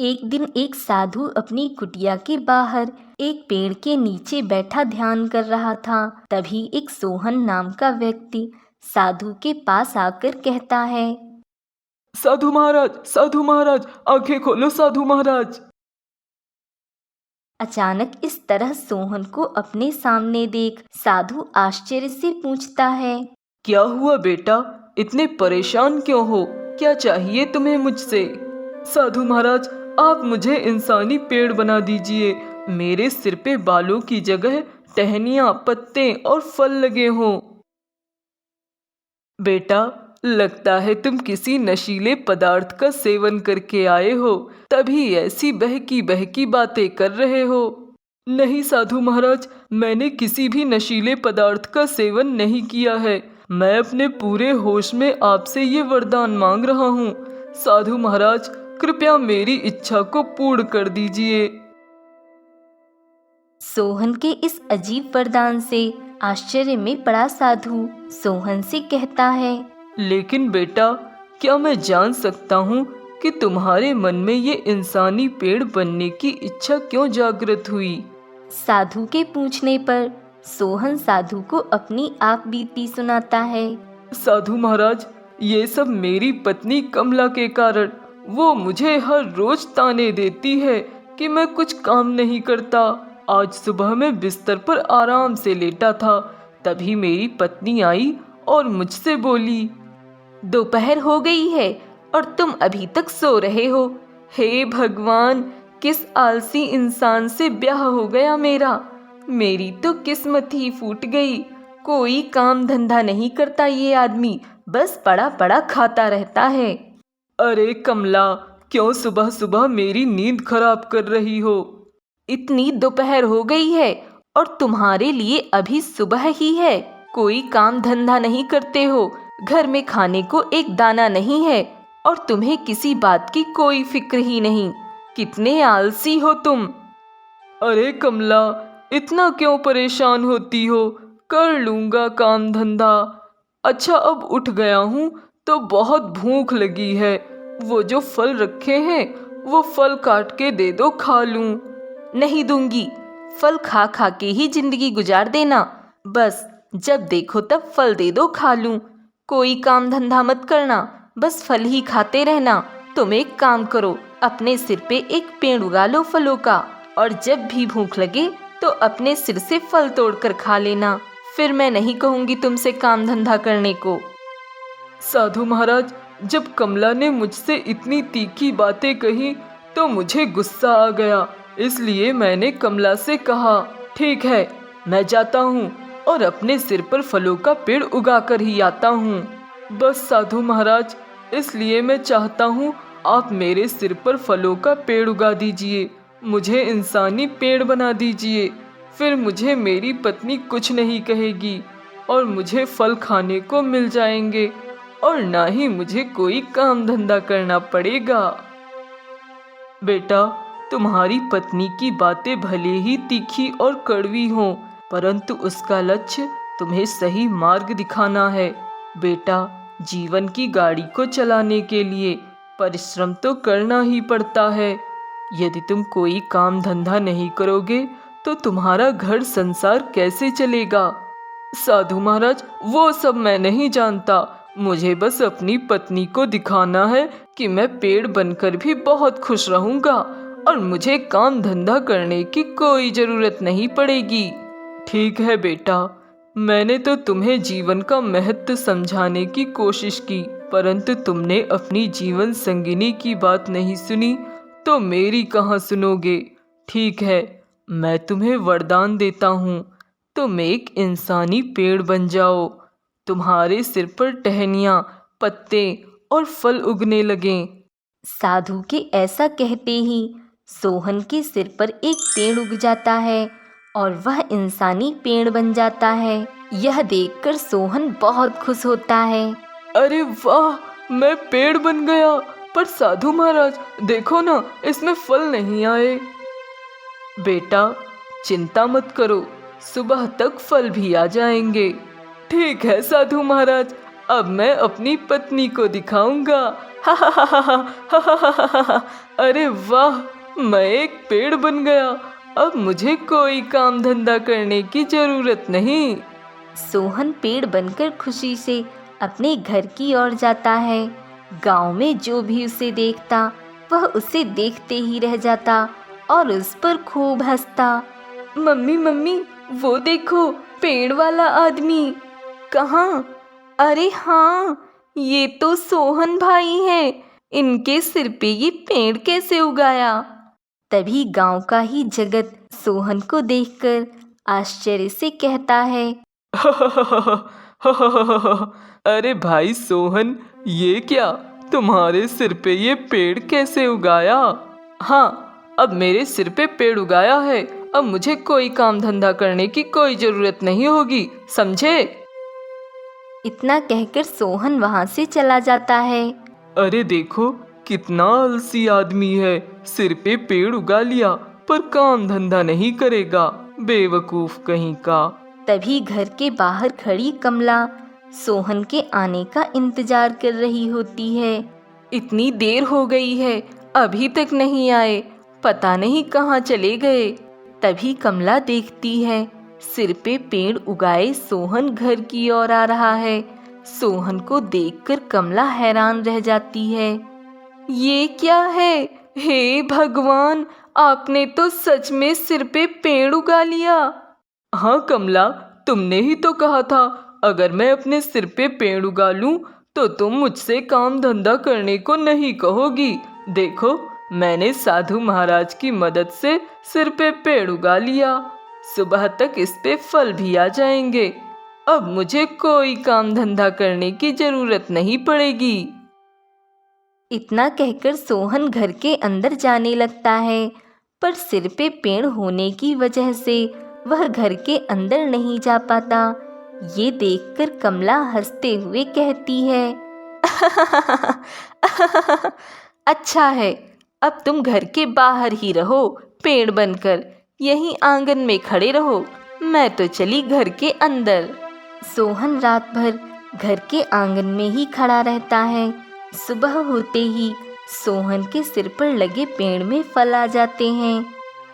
एक दिन एक साधु अपनी कुटिया के बाहर एक पेड़ के नीचे बैठा ध्यान कर रहा था। तभी एक सोहन नाम का व्यक्ति साधु के पास आकर कहता है, साधु महाराज, आंखें खोलो साधु महाराज। अचानक इस तरह सोहन को अपने सामने देख साधु आश्चर्य से पूछता है, क्या हुआ बेटा, इतने परेशान क्यों हो? क्या चाहिए तुम्हें मुझसे? साधु महाराज, आप मुझे इंसानी पेड़ बना दीजिए। मेरे सिर पे बालों की जगह टहनियाँ, पत्ते और फल लगे हों। बेटा, लगता है तुम किसी नशीले पदार्थ का सेवन करके आए हो, तभी ऐसी बहकी बहकी बातें कर रहे हो। नहीं साधु महाराज, मैंने किसी भी नशीले पदार्थ का सेवन नहीं किया है। मैं अपने पूरे होश में आपसे ये वरदान मांग रहा हूँ। साधु महाराज, कृपया मेरी इच्छा को पूर्ण कर दीजिए। सोहन के इस अजीब वरदान से आश्चर्य में पड़ा साधु सोहन से कहता है, लेकिन बेटा, क्या मैं जान सकता हूँ कि तुम्हारे मन में ये इंसानी पेड़ बनने की इच्छा क्यों जागृत हुई? साधु के पूछने पर सोहन साधु को अपनी आप बीती सुनाता है। साधु महाराज, ये सब मेरी पत्नी कमला के कारण। वो मुझे हर रोज ताने देती है कि मैं कुछ काम नहीं करता। आज सुबह मैं बिस्तर पर आराम से लेटा था, तभी मेरी पत्नी आई और मुझसे बोली, दोपहर हो गई है और तुम अभी तक सो रहे हो। हे भगवान, किस आलसी इंसान से ब्याह हो गया मेरा। मेरी तो किस्मत ही फूट गई। कोई काम धंधा नहीं करता ये आदमी, बस पड़ा पड़ा खाता रहता है। अरे कमला, क्यों सुबह सुबह मेरी नींद खराब कर रही हो? इतनी दोपहर हो गई है और तुम्हारे लिए अभी सुबह ही है। कोई काम धंधा नहीं करते हो, घर में खाने को एक दाना नहीं है और तुम्हें किसी बात की कोई फिक्र ही नहीं। कितने आलसी हो तुम। अरे कमला, इतना क्यों परेशान होती हो? कर लूंगा काम धंधा। अच्छा, अब उठ गया हूँ तो बहुत भूख लगी है। वो जो फल रखे हैं वो फल काट के दे दो, खा लूं। नहीं दूंगी। फल खा खा के ही जिंदगी गुजार देना। बस जब देखो तब फल दे दो, खा लूं। कोई काम धंधा मत करना, बस फल ही खाते रहना। तुम एक काम करो, अपने सिर पे एक पेड़ उगा लो फलों का, और जब भी भूख लगे तो अपने सिर से फल तोड़कर खा लेना। फिर मैं नहीं कहूंगी तुमसे काम धंधा करने को। साधु महाराज, जब कमला ने मुझसे इतनी तीखी बातें कही तो मुझे गुस्सा आ गया। इसलिए मैंने कमला से कहा, ठीक है, मैं जाता हूँ और अपने सिर पर फलों का पेड़ उगा कर ही आता हूँ। बस साधु महाराज, इसलिए मैं चाहता हूँ आप मेरे सिर पर फलों का पेड़ उगा दीजिए, मुझे इंसानी पेड़ बना दीजिए। फिर मुझे मेरी पत्नी कुछ नहीं कहेगी और मुझे फल खाने को मिल जाएंगे और ना ही मुझे कोई काम धंधा करना पड़ेगा। बेटा, तुम्हारी पत्नी की बातें भले ही तीखी और कड़वी हों, परंतु उसका लक्ष्य तुम्हें सही मार्ग दिखाना है। बेटा, जीवन की गाड़ी को चलाने के लिए परिश्रम तो करना ही पड़ता है। यदि तुम कोई काम धंधा नहीं करोगे तो तुम्हारा घर संसार कैसे चलेगा? साधु महाराज, वो सब मैं नहीं जानता। मुझे बस अपनी पत्नी को दिखाना है कि मैं पेड़ बनकर भी बहुत खुश रहूंगा और मुझे काम धंधा करने की कोई जरूरत नहीं पड़ेगी। ठीक है बेटा, मैंने तो तुम्हें जीवन का महत्व समझाने की कोशिश की, परंतु तुमने अपनी जीवन संगिनी की बात नहीं सुनी तो मेरी कहाँ सुनोगे। ठीक है, मैं तुम्हें वरदान देता हूँ, तुम एक इंसानी पेड़ बन जाओ। तुम्हारे सिर पर टहनियाँ, पत्ते और फल उगने लगें। साधु के ऐसा कहते ही सोहन के सिर पर एक पेड़ उग जाता है और वह इंसानी पेड़ बन जाता है। यह देखकर सोहन बहुत खुश होता है। अरे वाह, मैं पेड़ बन गया। पर साधु महाराज, देखो ना, इसमें फल नहीं आए। बेटा, चिंता मत करो, सुबह तक फल भी आ जाएंगे। ठीक है साधु महाराज, अब मैं अपनी पत्नी को दिखाऊंगा। हा हा हा हा हा हा हा हा हा। अरे वाह, मैं एक पेड़ बन गया। अब मुझे कोई काम धंधा करने की जरूरत नहीं। सोहन पेड़ बनकर खुशी से अपने घर की ओर जाता है। गांव में जो भी उसे देखता वह उसे देखते ही रह जाता और उस पर खूब हंसता। मम्मी मम्मी, वो देखो पेड़ वाला आदमी। कहाँ? अरे हाँ, ये तो सोहन भाई है। इनके सिर पे ये पेड़ कैसे उगाया? तभी गांव का ही जगत सोहन को देखकर आश्चर्य से कहता है। अरे भाई सोहन, ये क्या, तुम्हारे सिर पे ये पेड़ कैसे उगाया? हाँ, अब मेरे सिर पे पेड़ उगाया है। अब मुझे कोई काम धंधा करने की कोई जरूरत नहीं होगी, समझे? इतना कहकर सोहन वहां से चला जाता है। अरे देखो, कितना आलसी आदमी है। सिर पे पेड़ उगा लिया पर काम धंधा नहीं करेगा, बेवकूफ कहीं का। तभी घर के बाहर खड़ी कमला सोहन के आने का इंतजार कर रही होती है। इतनी देर हो गई है, अभी तक नहीं आए, पता नहीं कहाँ चले गए। तभी कमला देखती है सिर पे पेड़ उगाए सोहन घर की ओर आ रहा है। सोहन को देखकर कमला हैरान रह जाती है। ये क्या है? हे भगवान, आपने तो सच में सिर पे पेड़ उगा लिया। हाँ कमला, तुमने ही तो कहा था अगर मैं अपने सिर पे पेड़ उगा लूं तो तुम मुझसे काम धंधा करने को नहीं कहोगी। देखो, मैंने साधु महाराज की मदद से सिर पे पेड़ उगा लिया। सुबह तक इस पे फल भी आ जाएंगे। अब मुझे कोई काम धंधा करने की जरूरत नहीं पड़ेगी। इतना कहकर सोहन घर के अंदर जाने लगता है, पर सिर पे पेड़ होने की वजह से वह घर के अंदर नहीं जा पाता। ये देखकर कमला हंसते हुए कहती है। अच्छा है, अब तुम घर के बाहर ही रहो, पेड़ बनकर यहीं आंगन में खड़े रहो। मैं तो चली घर के अंदर। सोहन रात भर घर के आंगन में ही खड़ा रहता है। सुबह होते ही सोहन के सिर पर लगे पेड़ में फल आ जाते हैं।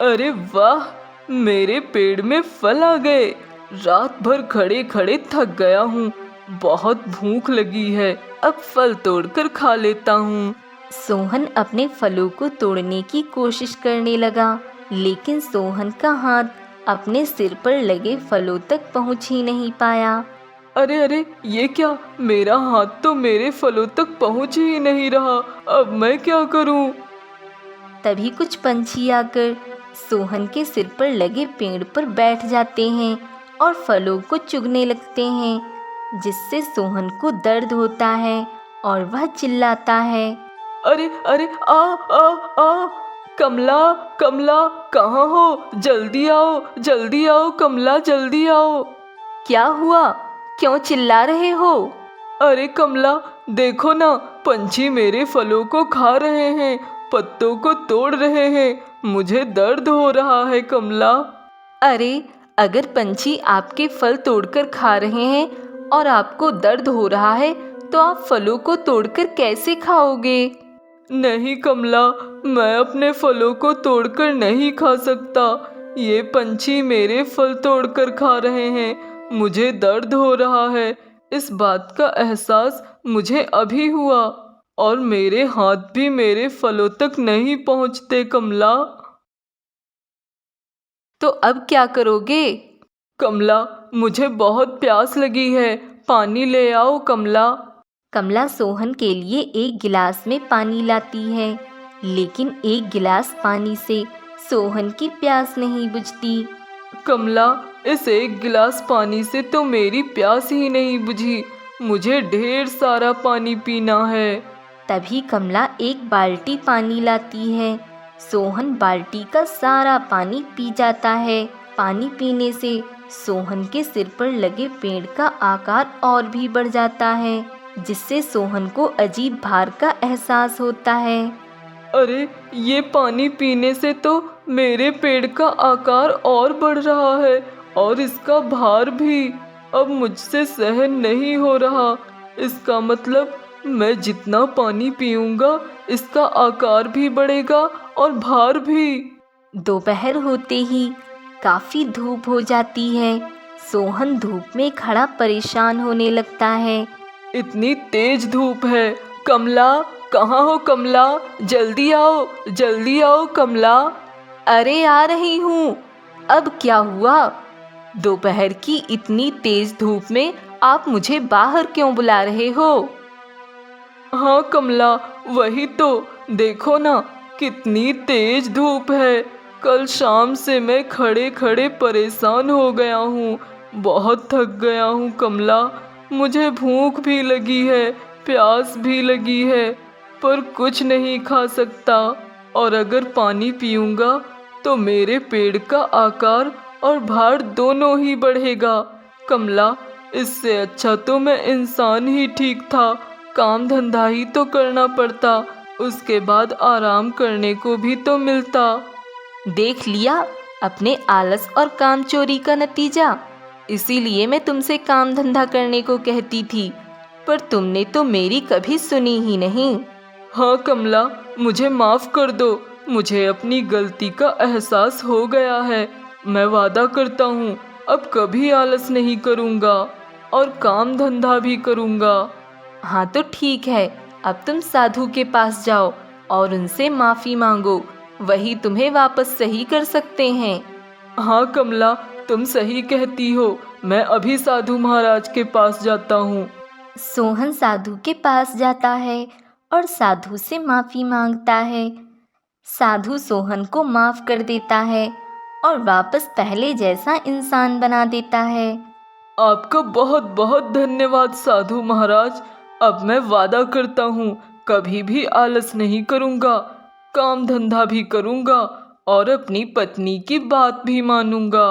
अरे वाह, मेरे पेड़ में फल आ गए। रात भर खड़े खड़े थक गया हूँ, बहुत भूख लगी है। अब फल तोड़कर खा लेता हूँ। सोहन अपने फलों को तोड़ने की कोशिश करने लगा, लेकिन सोहन का हाथ अपने सिर पर लगे फलों तक पहुँच ही नहीं पाया। अरे अरे, ये क्या, मेरा हाथ तो मेरे फलों तक पहुँच ही नहीं रहा। अब मैं क्या करूँ? तभी कुछ पंछी आकर सोहन के सिर पर लगे पेड़ पर बैठ जाते हैं और फलों को चुगने लगते हैं, जिससे सोहन को दर्द होता है और वह चिल्लाता है। अरे अरे, आ आ आ, कमला कमला, कहाँ हो? जल्दी आओ, जल्दी आओ कमला, जल्दी आओ। क्या हुआ? क्यों चिल्ला रहे हो? अरे कमला, देखो ना, पंछी मेरे फलों को खा रहे हैं, पत्तों को तोड़ रहे हैं। मुझे दर्द हो रहा है कमला। अरे, अगर पंछी आपके फल तोड़कर खा रहे हैं और आपको दर्द हो रहा है तो आप फलों को तोड़कर कैसे खाओगे? नहीं कमला, मैं अपने फलों को तोड़कर नहीं खा सकता। ये पंछी मेरे फल तोड़कर खा रहे हैं। मुझे दर्द हो रहा है। इस बात का एहसास मुझे अभी हुआ और मेरे हाथ भी मेरे फलों तक नहीं पहुँचते कमला। तो अब क्या करोगे? कमला, मुझे बहुत प्यास लगी है, पानी ले आओ कमला। कमला सोहन के लिए एक गिलास में पानी लाती है, लेकिन एक गिलास पानी से सोहन की प्यास नहीं बुझती। कमला, इस एक गिलास पानी से तो मेरी प्यास ही नहीं बुझी। मुझे ढेर सारा पानी पीना है। तभी कमला एक बाल्टी पानी लाती है। सोहन बाल्टी का सारा पानी पी जाता है। पानी पीने से सोहन के सिर पर लगे पेड़ का आकार और भी बढ़ जाता है, जिससे सोहन को अजीब भार का एहसास होता है। अरे, ये पानी पीने से तो मेरे पेड़ का आकार और बढ़ रहा है और इसका भार भी। अब मुझसे सहन नहीं हो रहा। इसका मतलब मैं जितना पानी पीऊंगा इसका आकार भी बढ़ेगा और भार भी। दोपहर होते ही काफी धूप हो जाती है। सोहन धूप में खड़ा परेशान होने लगता है। इतनी तेज धूप है, कमला कहाँ हो कमला, जल्दी आओ कमला। अरे आ रही हूँ। अब क्या हुआ? दोपहर की इतनी तेज धूप में आप मुझे बाहर क्यों बुला रहे हो? हाँ कमला, वही तो, देखो ना कितनी तेज धूप है। कल शाम से मैं खड़े खड़े परेशान हो गया हूँ, बहुत थक गया हूँ कमला। मुझे भूख भी लगी है, प्यास भी लगी है, पर कुछ नहीं खा सकता। और अगर पानी पीऊँगा तो मेरे पेड़ का आकार और भार दोनों ही बढ़ेगा। कमला, इससे अच्छा तो मैं इंसान ही ठीक था, काम धंधा ही तो करना पड़ता, उसके बाद आराम करने को भी तो मिलता। देख लिया अपने आलस और काम चोरी का नतीजा। इसीलिए मैं तुमसे काम धंधा करने को कहती थी, पर तुमने तो मेरी कभी सुनी ही नहीं। हाँ कमला, मुझे माफ़ कर दो, मुझे अपनी गलती का एहसास हो गया है। मैं वादा करता हूँ अब कभी आलस नहीं करूँगा और काम धंधा भी करूँगा। हाँ तो ठीक है, अब तुम साधु के पास जाओ और उनसे माफ़ी मांगो, वही तुम्हें वापस सही कर सकते हैं। हाँ कमला, तुम सही कहती हो, मैं अभी साधु महाराज के पास जाता हूँ। सोहन साधु के पास जाता है और साधु से माफ़ी मांगता है। साधु सोहन को माफ़ कर देता है और वापस पहले जैसा इंसान बना देता है। आपका बहुत बहुत धन्यवाद साधु महाराज। अब मैं वादा करता हूँ कभी भी आलस नहीं करूँगा, काम धंधा भी करूँगा और अपनी पत्नी की बात भी मानूँगा।